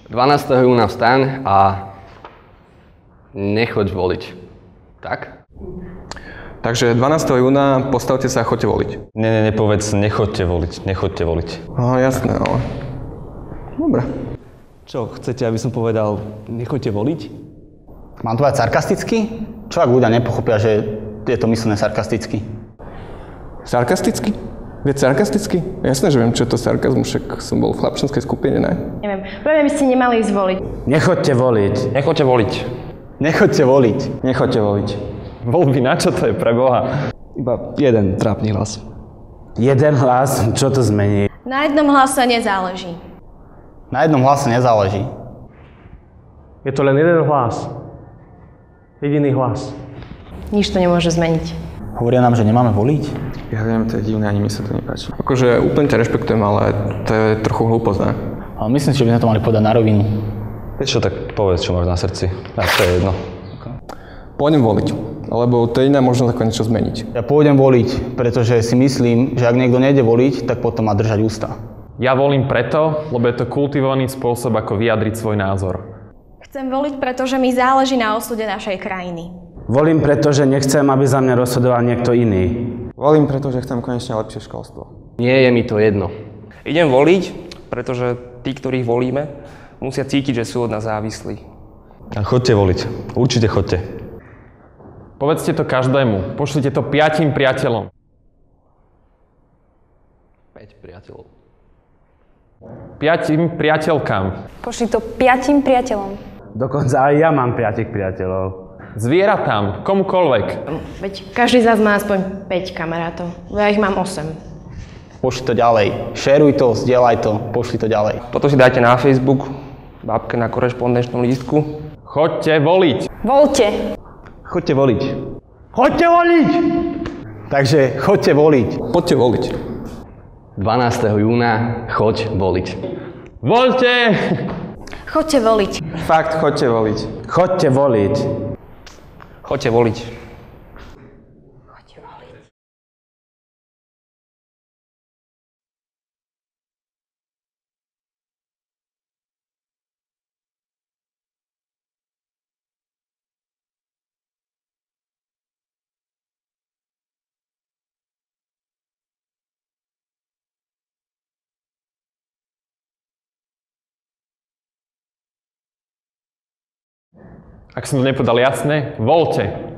12. júna vstaň a nechoď voliť. Tak? Takže 12. júna postavte sa a choďte voliť. Nepovedz, nechoďte voliť. No jasné, ale... Dobre. Čo, chcete, aby som povedal, nechoďte voliť? Mám to povedať sarkasticky? Čo ak ľudia nepochopia, že je to myslené sarkasticky? Sarkasticky? Viete sarkasticky? Jasné, že viem, čo je to sarkazmus, však som bol v chlapčenskej skupine, ne? Neviem, podľa mňa by ste nemali ísť voliť. Nechoďte voliť. Nechoďte voliť. Nechoďte voliť. Nechoďte voliť. Voľby, na čo to je, pre Boha? Iba jeden trápny hlas. Jeden hlas? Čo to zmení? Na jednom hlase nezáleží. Na jednom hlase nezáleží. Je to len jeden hlas. Jediný hlas. Nič to nemôže zmeniť. Hovoria nám, že nemáme voliť? Ja viem, to je divné, ani mi sa to nepáči. Akože úplne ťa rešpektujem, ale to je trochu hlúposť, ne? Ale myslím si, že by sme to mali povedať na rovinu. Vieš čo, tak povedz, čo máš na srdci. A to je jedno. Pôjdem voliť, lebo to je iná možnosť ako niečo zmeniť. Ja pôjdem voliť, pretože si myslím, že ak niekto nejde voliť, tak potom má držať ústa. Ja volím preto, lebo je to kultivovaný spôsob, ako vyjadriť svoj názor. Chcem voliť, pretože mi záleží na osude našej krajiny. Volím preto, že nechcem, aby za mňa rozhodoval niekto iný. Volím, pretože chcem konečne lepšie školstvo. Nie je mi to jedno. Idem voliť, pretože tí, ktorých volíme, musia cítiť, že sú od nás závislí. A choďte voliť. Určite choďte. Povedzte to každému. Pošlite to 5 priateľom. 5 priateľov. 5 priateľkám. Pošli to 5 priateľom. Dokonca aj ja mám 5 priateľov. Zvieratám, komukoľvek. Veď každý z nás má aspoň 5 kamarátov. Ja ich mám 8. Pošli to ďalej. Šeruj to, zdieľaj to, pošli to ďalej. Toto si dajte na Facebook, babke na korešpondenčnom lístku. Choďte voliť. Voľte. Choďte voliť. Choďte voliť! Takže choďte voliť. Poďte voliť. 12. júna choď voliť. Voľte! Choďte voliť. Fakt, choďte voliť. Choďte voliť. Choďte voliť. Ak som to nepovedal jasne, voľte.